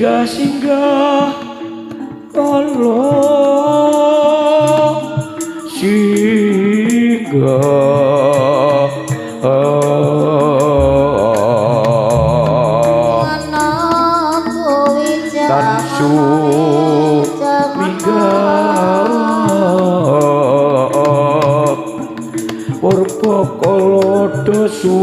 singgah Allah singgah tansu minggah purba kolodosu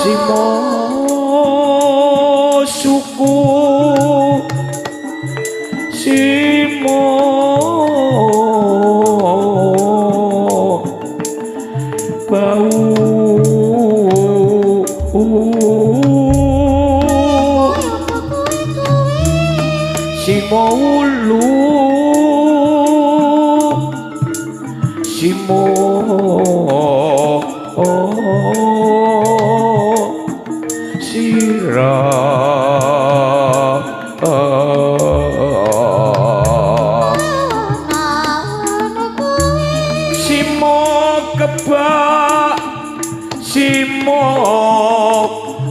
Simo suku Simo bau Simo ulu Simo sirah Simo kebak Simo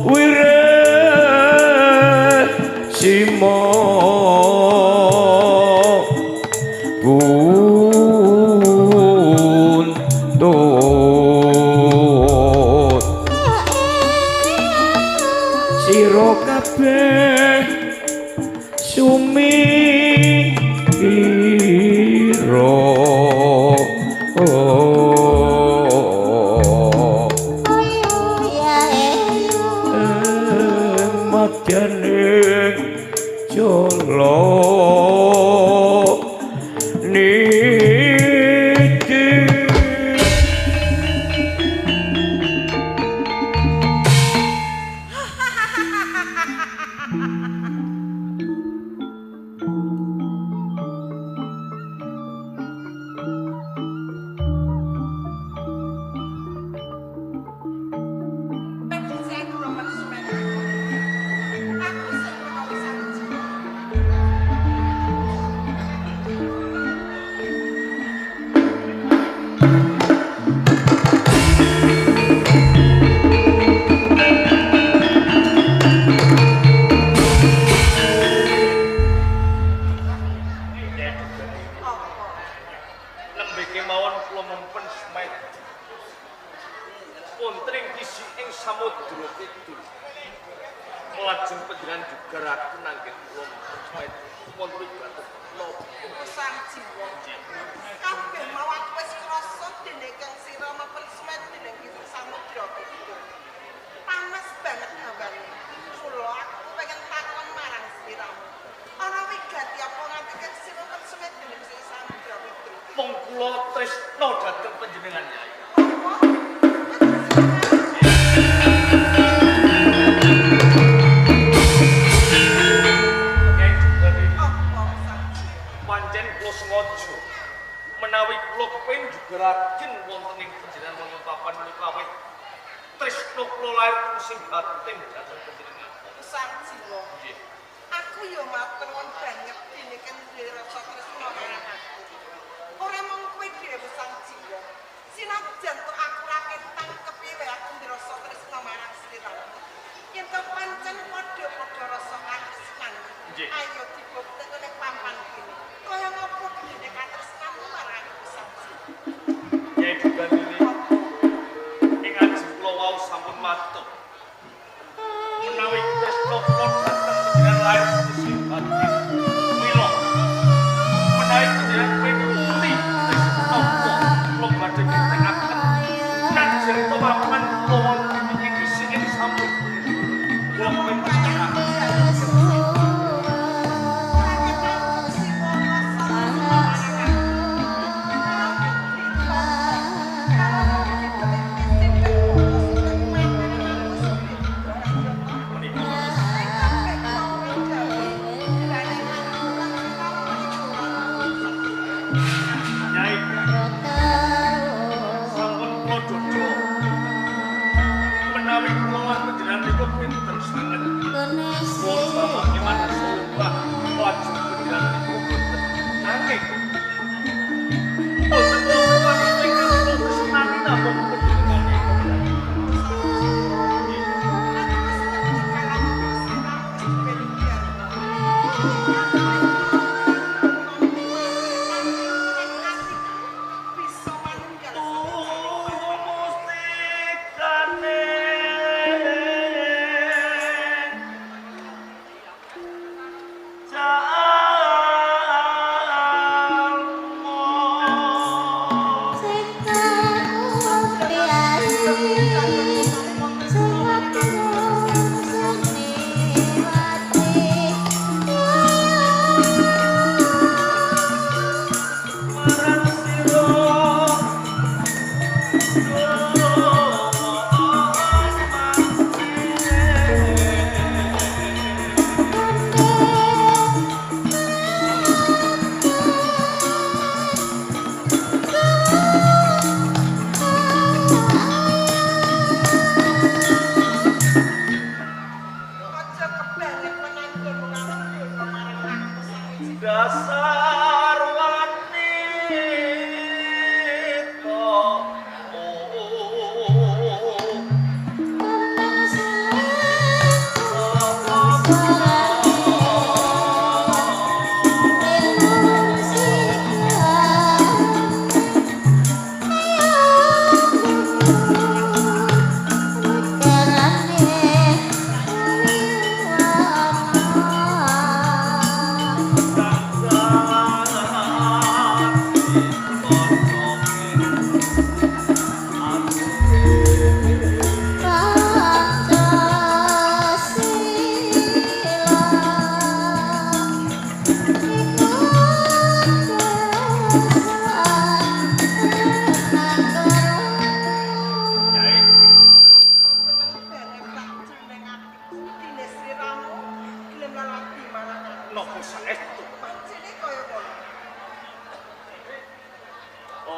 wire Simo buntut sira kabeh sumira madyaning jala niki Lajeng panjenengan digaraken nanging kula percaya wonten batuk napa sang jiwa kabeh mawon wis krasa dene kang sira mapan semet dening Ki Samudra Kidul panas banget hawane kula aku pengen takon marang sliramu ana wigati apa nganti kang sira mapan semet dening Ki Samudra Kidul mung kula tresna dhateng panjenengan Nyai menawi kula kepengin digeraken wonten ing panjenengan wonten papan menika awit tresna kula lair sing batin dhateng panjenengan sang jiwa nggih aku ya matur nuwun banget dene kan rasa tresna marang aku ora mung kowe dhewe sang jiwa sinajan to aku ra ketang kepiye aku ngrasa tresna marang sliramu yen to pancen padha-padha rasa katresnan ayo dibuktekno ning papan kene kaya ngopo dene katresnanmu marang aku sang jiwa Nyai juga ini ing ajeng kula wau sampun matur menawi tresna kula dhateng panjenengan lair sing batin mila menawi panjenengan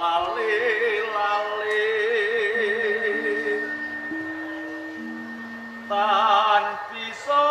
lali-lali tan bisa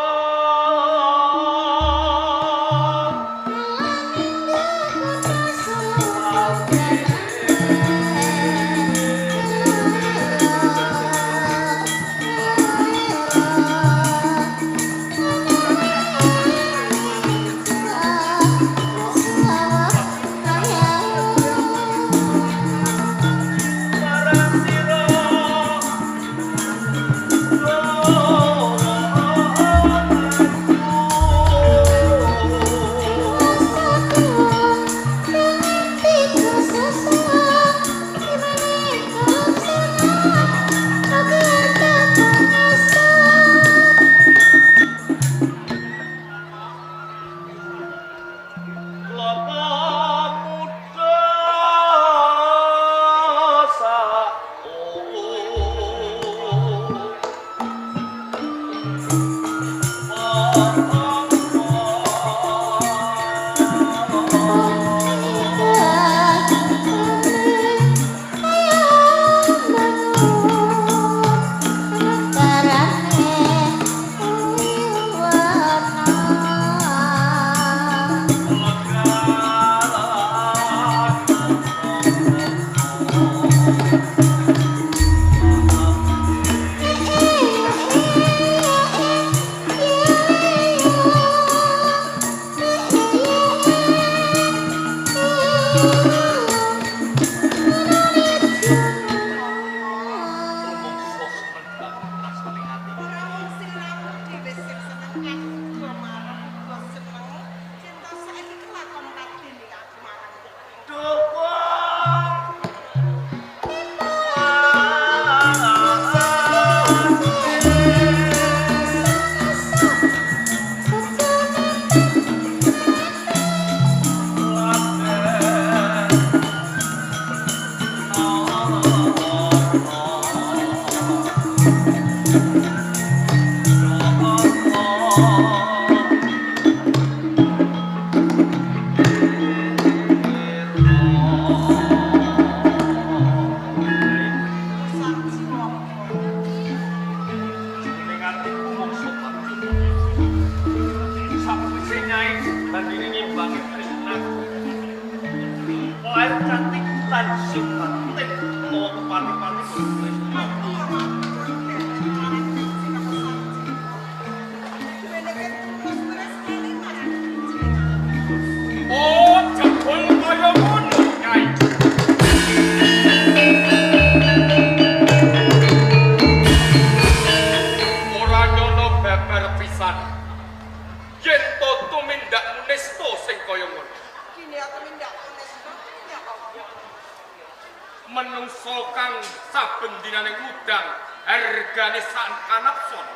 menungso kang saben dinane ngudang hargane sak kanapson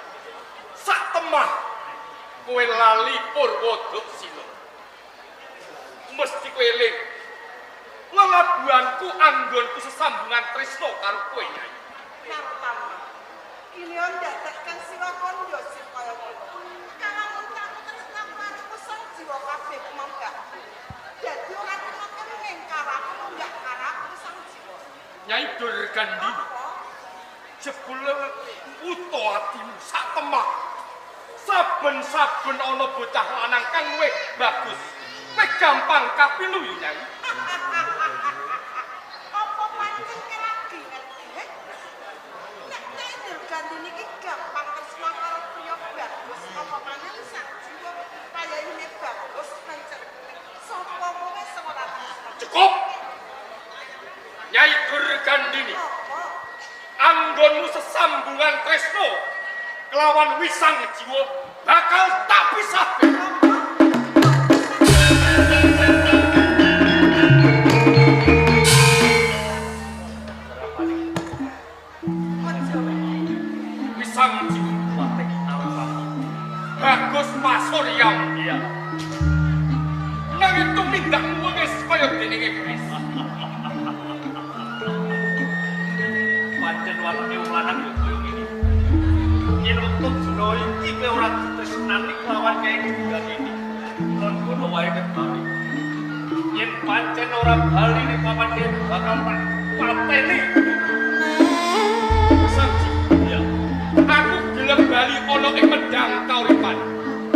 sak temah kowe lali Purwodoksila mesti kowe eling lelabuhanku anggonku sesambungan tresno karo kowe Nyai Nartama ini on dadekkan siwa kondyo sing kaya ngono kalamun aku tresna karo pesan jiwa kabeh mambak dadi ora temen ning karaku enggak karaku sang jiwa Nyai Durgandini jebule uto atimu sak temah saben-saben ana bocah lanang kang luwih bagus kowe gampang kapilu yo Nyai apa pancen lagi ngerti nek Nyai Durgandini iki gampang tresna karo priya bagus apa maneh sak jiwa kaya ini bagus pancen sapa kowe sing ora cukup Nyai Durgandini anggonmu sesambungan tresno kelawan wisang jiwa bakal tak pisahke wisang jiwa watek bagus pasoryam iya nanging tumindakmu wis kaya dene iblis pancen watake wong lanang yo koyo ngene. Yen wektu dina iki kowe ora ditresnani lawan Nyai Durgandini. Lan ngono wae ketari. Yen pancen ora bali ning papan dhewe bakal pateni. Sanji, ya. Aku gelem bali ana ing medang kauripan.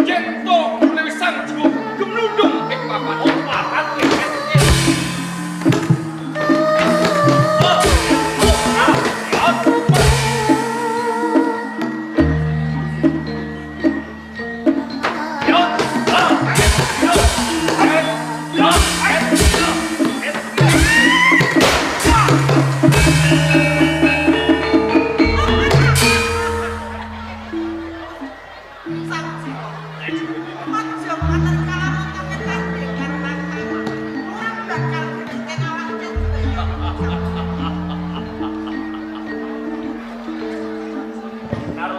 Yen to gune wis sanji gemlundung ing papan.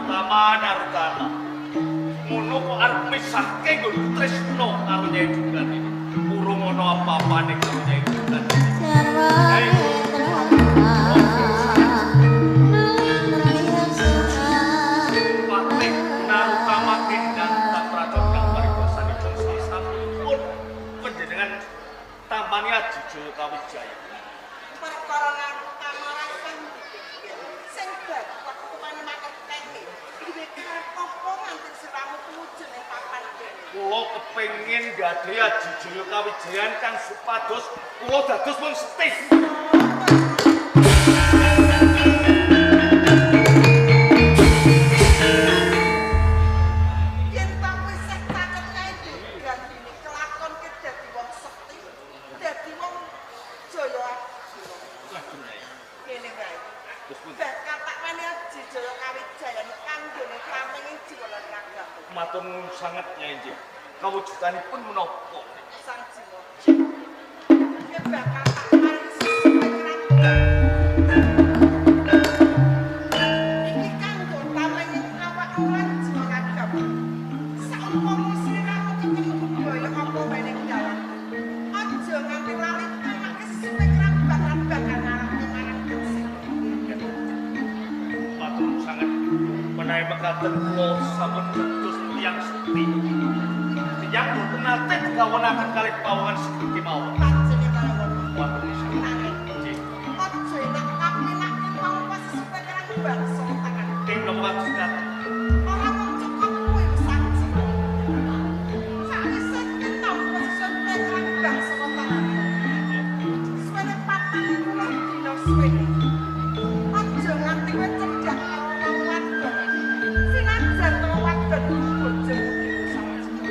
Papan Narutama. Ngono kok arep misahke nggo tresno karo Nyai Dungan iki. Urung ana apa-apane karo Nyai Dungan. Patih Narutama kendang tak pracon kang parikosanipun sasampun panjenengan tampani Aji Jaya Kawijaya. Perkara Narutama rasan sing bapak manemaken duwe karep apa nganti siramu tumuju ning papan dene. Kula kepengin gadhe Aji Jaya Kawijayan kang supados kula dados mung setih. Yen tak wis caket kae Dungan dene kelakon ke dadi wong sekti, dadi wong Jaya kene wae. Bakal tak wani Aji Jaya Kawijayan kanggone pramenging jiwa lan raga. Matur nuwun sanget Nyai Nggih. Kawujudanipun menapa? Sang jiwa. Yen bakal tak paring sesuai iki kanggo pramenging awakmu lan jiwa raga. Saumpama sliramu ketemu budaya apa wae ning dalan. Aja nganti lali anake sesuai kerambakan bakal ngarepke marang sing. Matur sanget menawi mekaten kula sampun dados tiyang sekti. Tiyang boten nate kawonaken kalih pawongan seperti mawon. Panjenengan Matur sanget. Nggih. aja enak kapenaken wong pas sesuai kerambang saka tangan. Ing menapa kados Ora mung cukup kuwi sang jiwa. Sakwise ketampa sesuai kerambang saka tangan. Suwene 40 dina suwene. Aja nganti kowe cedhak karo wong wadon. Sinajan wong wadon bojomu sang jiwa.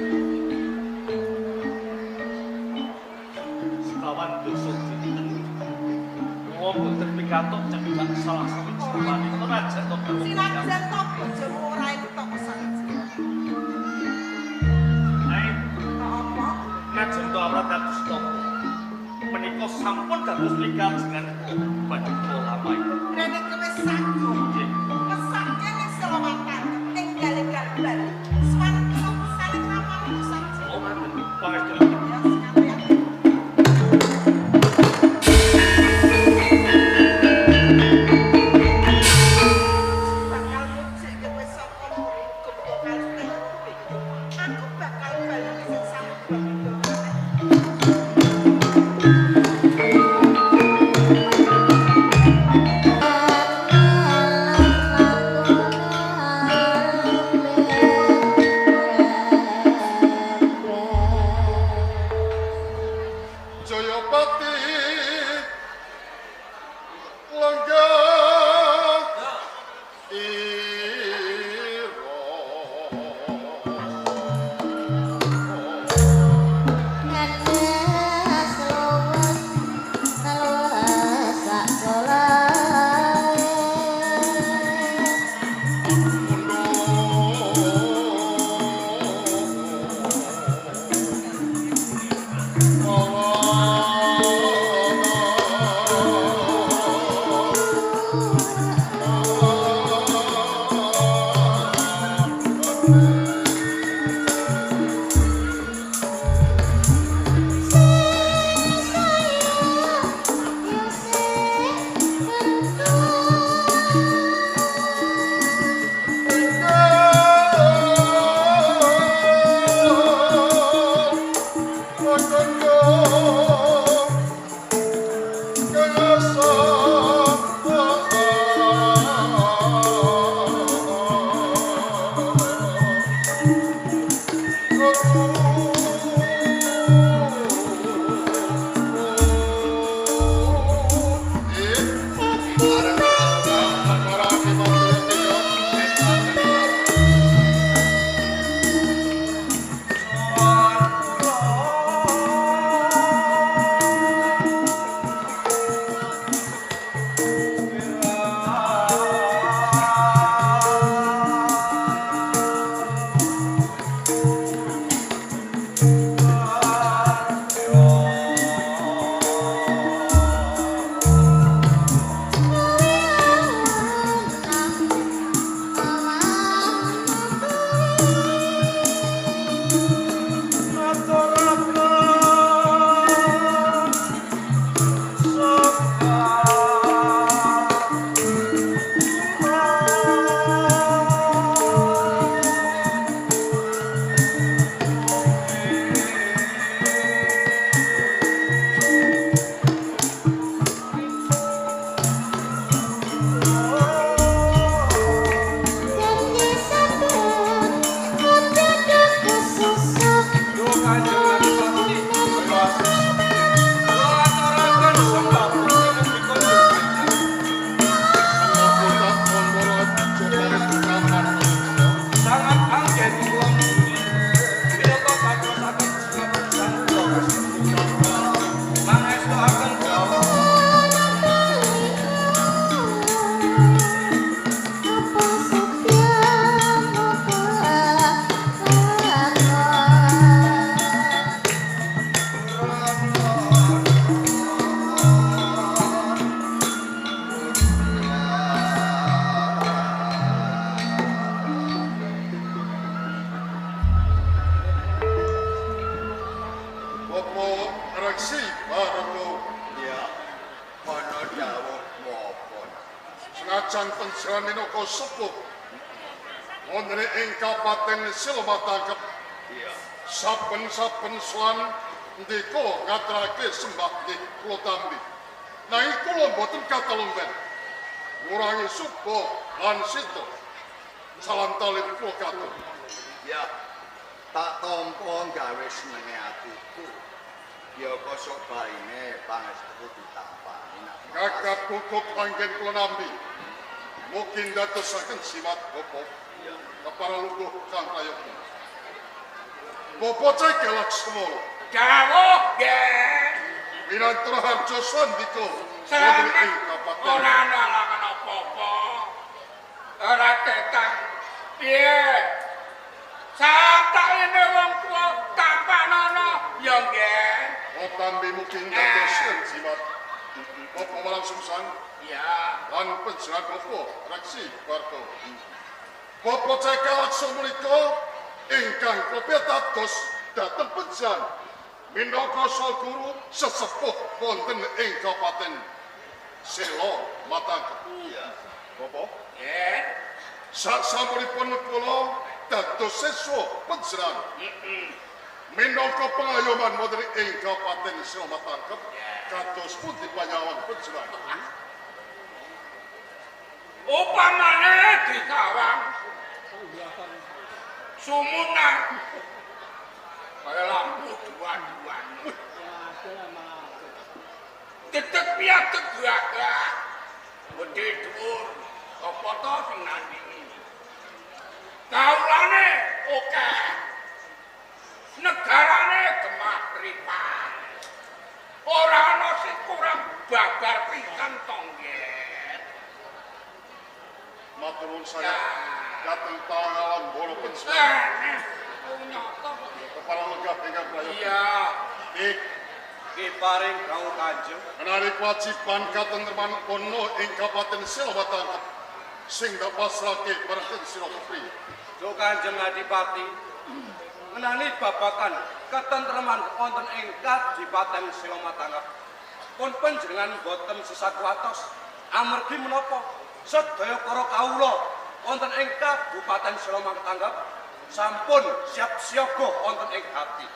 sekawan dosa dinten. Kula boten pikatuk cekak salah sawijining raja to Sinajan to bojomu ora entuk sang jiwa. Nyai Apa? najan to awrat kados tapa. Menika sampun dados ligajengan kula badhe kula lamai. Rene kowe sanggup. Nggih. Mesake ning selawatan ing gale-gale Bali. Swanten saling ramane sang jiwa. Oh, matur. Pangestu. Ya, sekalian. Bakal mucik kowe sapa hukum bakal tepi. Aku bakal bali sing sambung. Jayapati lenggah ira mundo Kacang pensiran minangka sepuh wonten ing Kabupaten Silomatangkep. Saben-saben swan ndika ngaturake sembah nggih kula tampi. Nanging kula boten katalumben ngurangi suba lan sito. Salam talip kula katur. Ya, tak tampa gawe senenge atiku. Ya kosok baine pangestu ditampani. Kakak kukup anggen kula nampi. Mungkin dadosaken simat Bopo. Kepala luguh Kang Prayogi. Bopo cekel Laksmana. Dawuh nggih. Winantra harja sandika Selamat wonten ing kabupaten. ora nalangan apa-apa. Ora tetang. Piye? Satakene wong tuwa tampanono ya nggih. Otambi mungkin dadosaken simat Bopo Walang Sungsang. Ya. Lan penjenengan Bopo Reksi Barto. Bopo cekel Laksmana menika ingkang kepitados dhateng penjenengan minangka guru sesepuh wonten ing Kabupaten Silomatangkep. Iya. Bopo, Nggih. sasampunipun kula dados siswa penjenengan minangka pengayoman wonten ing Kabupaten Silomatangkep kados pundi panyawan penjenengan. Upamane dikawang sumunan kaya lampu dua-duan. Tetek piatek gagah gede dhuwur apa to sing nandingi. Kaulane akeh. Negarane kematripan. Ora ana sing kurang babar pisan to nggih. Matur nuwun saya dhateng pangawan bolo penjenengan. Nyata. Kepala legah ingkang prayogi. Iya. Ik Ki paring kawuh Kanjeng. menawi kewajiban katentreman kono ing Kabupaten Silomatangkep sing dapasrake marang Sira Kepri. So Kanjeng Adipati menani babakan ketentreman wonten ing Kadipaten Silomatangkep. Pun panjenengan boten sesakuatos amargi menapa sedaya para kawula wonten ing Kabupaten Silomatangkep sampun siap siaga wonten ing hati.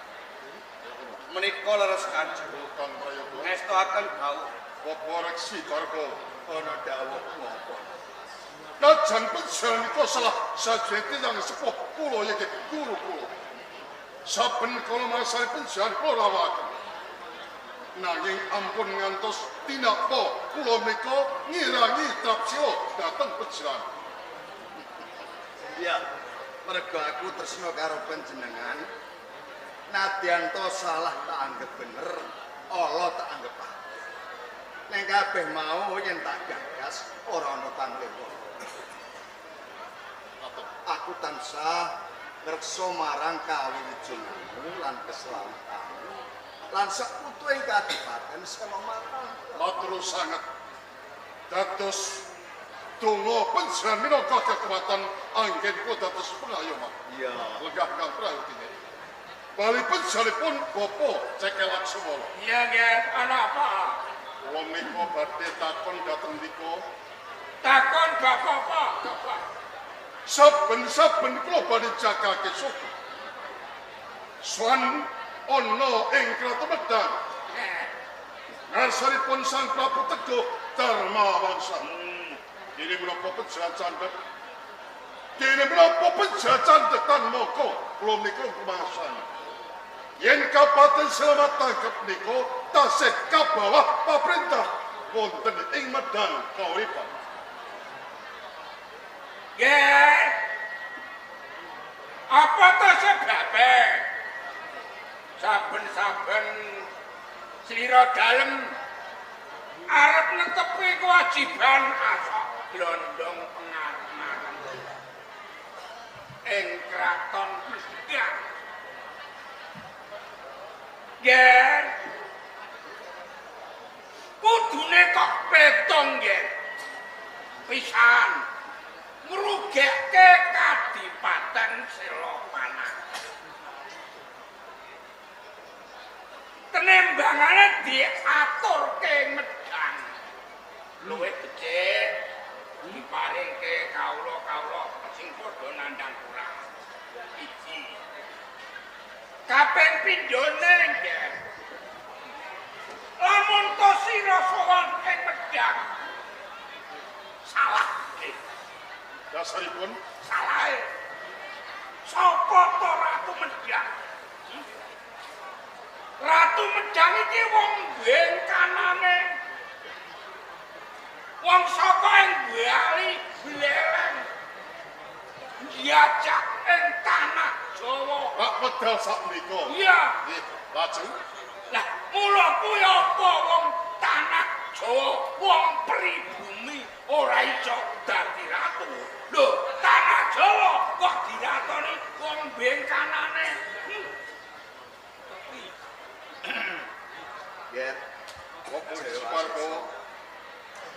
Menika leres Kanjeng Kang Prayogi. ngestoaken dawuh Bopo Reksi Bargo. ana dawuh napa. Najan penjenengan nika salah sajeti yang sepuh kula iki guru kula. Saben kala masane penjenengan kula rawaken. Nanging ampun ngantos tinapa kula menika ngirangi trapsila dhateng penjenengan. Ya, mergo aku tresna karo panjenengan. Nadyan to salah tak anggap bener, ala tak anggap apik. Ning kabeh mau yen tak gagas ora ana tanglewa. Aku tansah ngreksa marang kawilujenganmu lan keselamatanmu lan sakutu ing Kadipaten Silomatangkep. Matur sanget dados donga panjenengan minangka kekuatan anggen kula dados pengayoman. Iya. Legah Kang Prayogi. Bali panjenenganipun Bopo Cekel Laksmana. Iya nggih, ana apa? Kula menika badhe takon dhateng mriko. Takon bapak-bapak. Bapak. Saben-saben kula badhe jagake suku. Swan ana ing Kraton Medang. Ngarsanipun Sang Prabu Teguh Darmawangsa. Ini menapa penjahat candhet. Kene menapa penjahat candhetan moko kula menika rumasan. Yen Kabupaten Silomatangkep nika tasih kabawah paprintah wonten ing Medang kauripan. Nggih. Apa to sebabe? Saben-saben slira dalem arep netepi kewajiban asok glondong pengarep-arep ing kraton Medang. Nggih. Kudune kok petong nggih. Pisan ngrugekke Kadipaten Silomatangkep. Tenembangane diaturke Medang. Luwih becik diparingke kawula sing padha nandhang kurang. Iki kaping pindhone nggih. Lamun to sira sowan ing Medang. Salah. Dasaripun Salahe. Sapa to Ratu Medang? Ratu Medang iki wong bengkanane. Wong saka ing Bali Bileleng. Diajak ing tanah Jawa. Pak medal sakmenika. Iya. Nggih, lajeng Lah, mula kuwi apa wong tanah Jawa, wong pribumi ora iso dadi ratu. Lho, tanah Jawa kok diratoni wong bengkanane. Ger, kok Suparko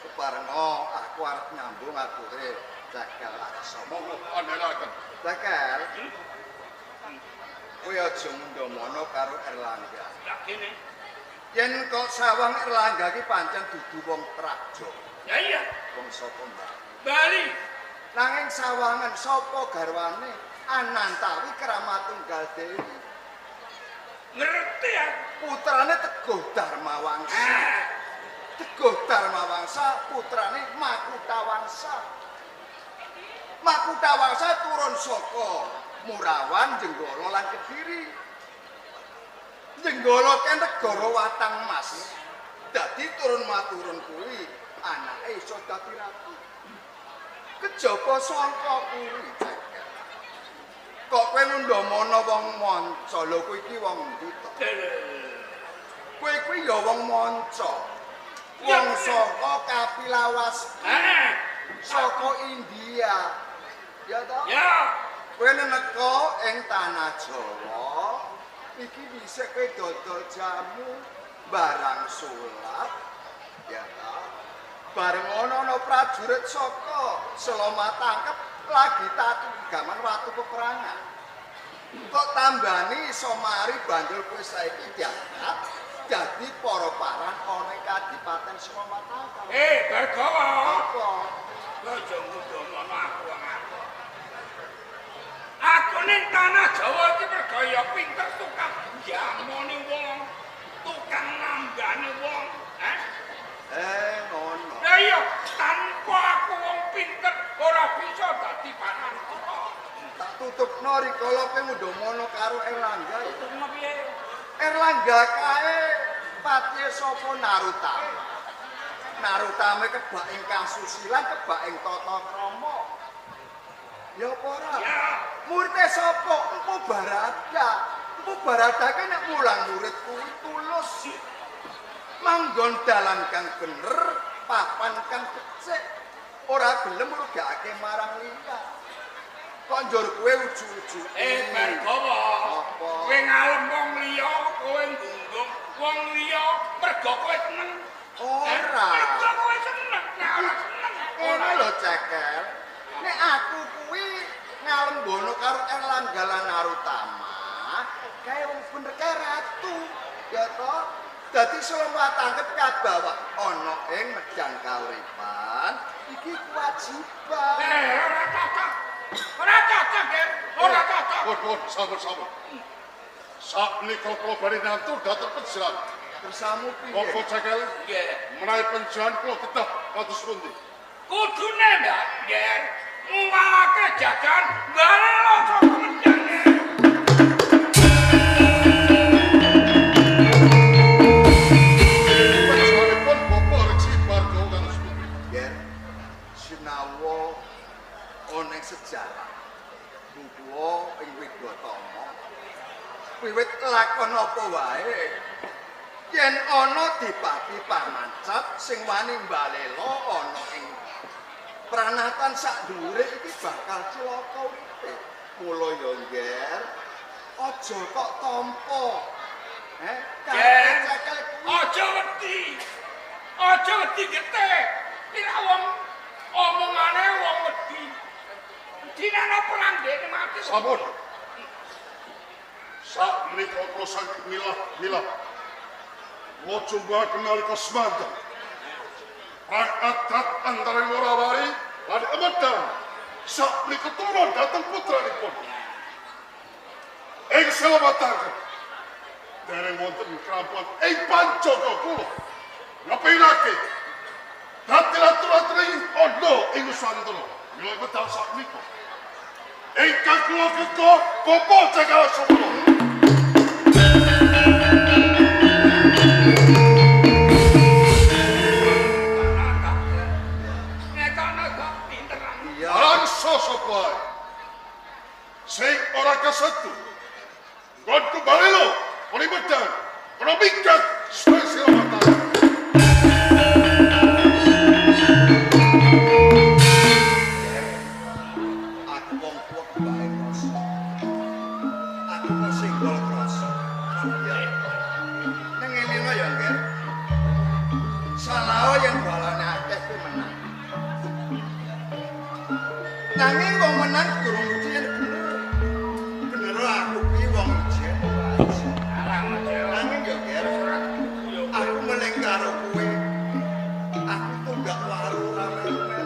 Suparno aku arep nyambung ature Cakal Laksa. monggo andhelaken. Cakal. Kowe aja ngendomono karo Erlangga. Lah kene. Yen kok sawang Erlangga ki pancen dudu wong Praja, Ya iya, wong saka Bali. Bali. Nanging sawangan sapa garwane Anantawi Kramatunggal Dewi. Ngerti ya? Putrane Teguh Darmawangsa. Teguh Darmawangsa putrane Makutawangsa. Makutawangsa turun saka Murawan, Jenggala lan Kediri. Jenggala kan negara Watang Mas. Dadi turun maturun kuwi anake iso dadi ratu. Kejaba sangka kuwi Cakal. Kok kowe nundomono wong manca, lho kowe iki wong ndi to? Kowe kuwi ya wong manca. Wong saka Kapilawas, saka India. Ya toh? Ya. Kowe neka ing tanah Jawa, iki bisa kowe dodol jamu, barang sulap. Ya toh? Bareng ana prajurit saka Seloma tangkep lagi tatu gaman watu peperangan. Kok tambani iso mari bandul kowe saiki diangkat dadi para paran ana ing Kadipaten Seloma tangkep. Bargawa. Apa? Aja ngudono aku. Aku ning tanah Jawa iki perkaya pinter tukang jamoni wong, tukang nambani wong, Ngono. Lah iya, tanpa aku wong pinter ora bisa dadi pananku. Tak tutupno rikala kowe ngundomono karo Erlangga. Tutupno piye? Erlangga kae patihe sapa Narutama. Narutama kebak ing kasusilan, kebak ing tata krama. Ya apa ora? Ya. Muridé sapa? Empu Barada. Empu Barada ki nek mulang murid kuwi tulus. Manggon dalan kang bener, papan kang becik. Ora gelem ngrugakake marang liya. Kok njur kowe uju-uju. Bargawa. Apa? Kowe ngalem wong liya, kowe nggunggung wong liya mergo kowe seneng. Ora. Mergo kowe seneng, nek ora seneng. Ngono lho Cekel. Nek aku kuwi ngalembono karo Erlangga lan Narutama, kae wong bener kae ratu. Ya toh? Dadi Seloma tangkep kabawah ana ing Medang kauripan, iki kewajiban. Ora cocok. Ora cocok, Ger. Ora cocok. Pun sabar. Sakmenika kula badhe nantur dhateng penjahan. Bersamu piye? Monggo Cekel Nggih. menawi penjahan kula kedah kados pundi. Kudune ndak, Ger. Ngwalake jajan balelo saka Medang. Penjahanipun Bapak Reksi Bargawa kados pundi. Yen sinawa ana ing sejarah bukuwa ing Wigatama wiwit lakon apa wae yen ana dipati pamancat sing wani mbalela ana ing pranatan sak dhuwure iki bakal cilaka uripe. Mula ya ngger aja kok tampa. Cekel kuwi Aja wedi. Aja wedi getih. Ira wong omongane wong wedi. Dinana perang dene mati. Sampun. Sakmenika kula saking milah. Kula coba kenali semanten. Perang adat antara Morawari sak menika turun dhateng putranipun. Ing Selawataken dereng wonten krampon ing Pancaka kula. Ngepinake dadi ratu-ratu ana ing Nusantara. Mila wedal sak menika ingkang kula kengko Bapa Cakra Sumana. Sapa sing ora kasetu kon kembali lo ora medang ora minggat spesial mata aku wong tuwa bae Kros aku kok singgol Kros ya nang ngelino ya Nger salah yang balane akeh kuwi menang nanging wong menang durung ujian bener aku ki wong ujian nanging yo Ger aku meneng karo kowe aku tuh gak waru rame-rame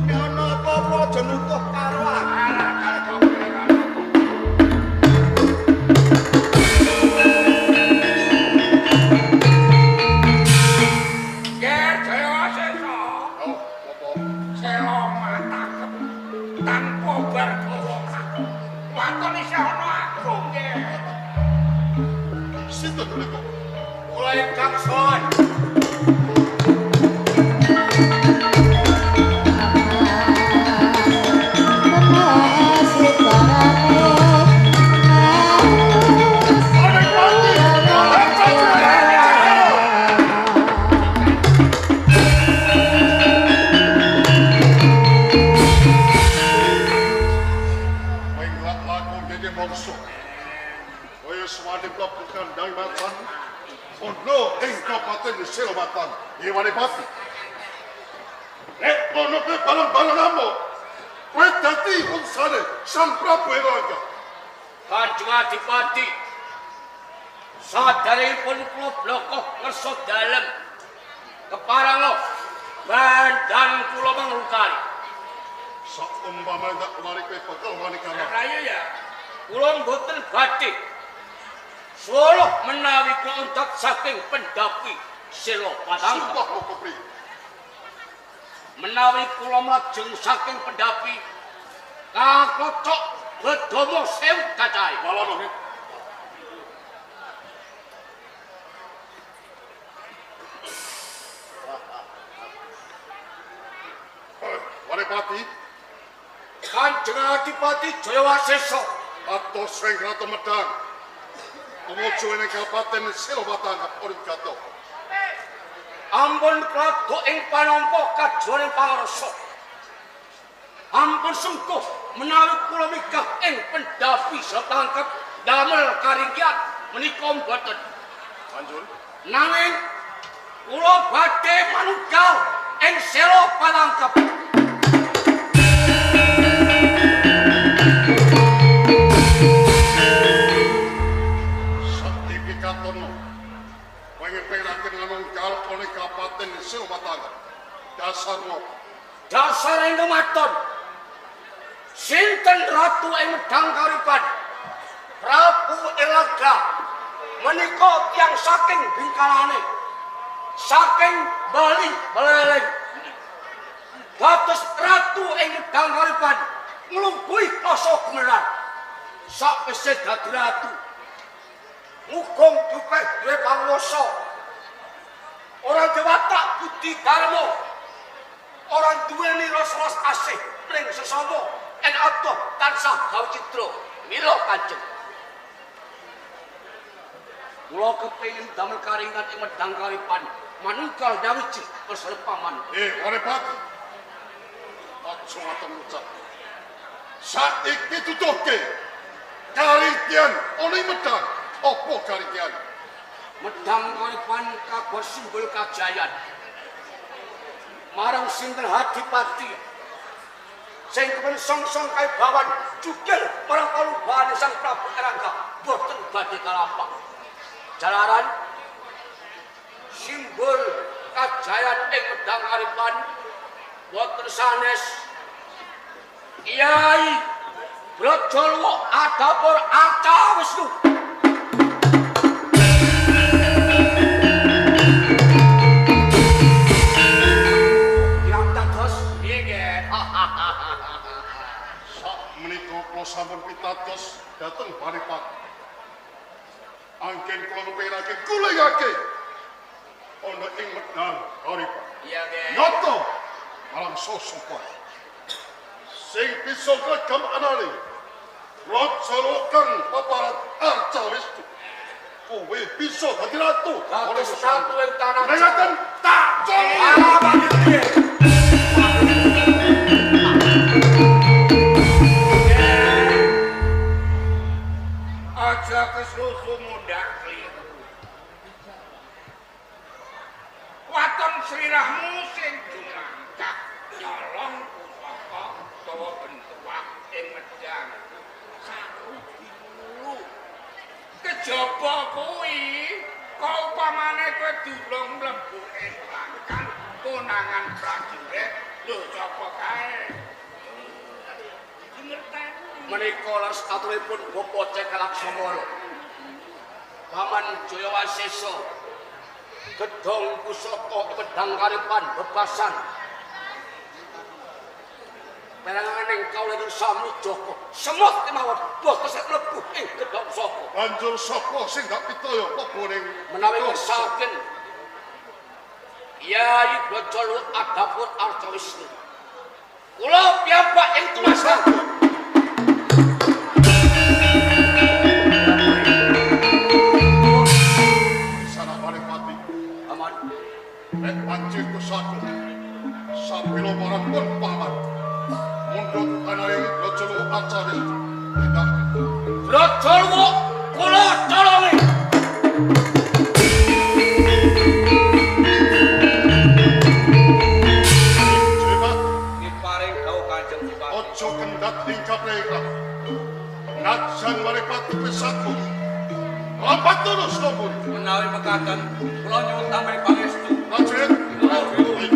nek ana apa-apa aja nutuh karo aku Selawatan Iwanipati. Nek ono ke barang-barang amo, kowe dadi unsane Sang Prabu Erlangga. Kanjeng Adipati, sadaripun kula blokoh ngersa dalem keparang bandan kula manglukani. Saumpama ndak mari kowe bakal wani kamar. Rayo ya, kula mboten badhe Solo menawi kontak saking pendapi Selawatan. Sumpah kok pri. Menawi kula mlajeng saking pendapi kakocok bedomo sewu cacahe. Malah Wanipati, Kanjeng Adipati Jayawasesa atos sing ratu medang. Tumuju ing Kabupaten Selawatan urip gato. ampun kladuk ing panampa kajuaning pangarsa. Ampun sengkuh menawi kula migah ing pendapi setangkep damel karingkian menika mboten. Lanjut. Nanging kula badhe manunggal ing Sela Palangkep. Sertifikatono. Pengen peraken manunggal oleh Kabupaten Selawatan. Dasarno. Dasar ing kematon. Sinten ratu ing medang karipan? Prabu Erlangga menika tiyang saking bingkalane. Saking Bali Beleleng. Dados ratu ing medang karipan nglungguhi rasa gemelar. Sakwise dadi ratu. Mugung dupeh duwe panguwasa. Ora dewatak budi karma. Orang duweni ros-ros asih pring sesama en atuh tansah gawe citra mila Kanjeng. Kula kepengin damel karingan ing medang karipan manunggal nyawiji perslepaman. Wanipati. Aja ngaten ngucap. Saiki tutuhke karingkian oleh medang. Apa karingkian? Medang karipan kabar simbol kajayan. Marang sinten Adipati sing kepen song-song kae bawan jugel marang palubane Sang Prabu Erlangga boten badhe kalampah. Jalaran simbol kajayan ing medang karipan boten sanes Kiai Brajalawa adapur Arca Wisnu. Yang dados nggih. Sak menika kula sampun pitados dhateng Paripati. Angken kula ngepirake kulingake ana ing medal Paripati. Iya nggih. Nyoto malang sosopan. Sing bisa gregem anane Brajalawa kang paparat Arca Wisnu. Kowe bisa dadi ratu. Dados ratu ing tanah Nengaken tak joli. Alamat iki. Aja kesusu mundak kliru. Waton slirahmu sing dumangkak nyolong pusaka utawa bentuak ing medang. Saku dulu. Kejaba kuwi kok upamane kowe durung mlebu ing langkang konangan prajurit lho sapa kae. Ngerteni Menika laras aturipun Bapa Cekal Laksamana. Paman Jayawasesa gedhong pusaka pedhang karipan bebasan. Peranganing kaulih samujaka semut kemawon boten sak mlebu ing gedhong saka. Banjur sapa sing gak pitaya apa ning Menawi kersakaken Kyai Brajalawa adapur Arca Wisnu. Kula piyambak ing tumasan. sana Paripati. Aman. Nek pancen kusaku sapilo marang pun paman mundut ana ing Brajalawa Arca Wisnu. Tidak Brajalawa kula colongi. Coba Diparing dawuh Kanjeng Bupati. ojo kendhat ing kapreka. Najan Paripati pesaku. Lompat terus lho. Menawi mekaten kula nyuwun tambahi pangestu. Prajurit. Prajurit.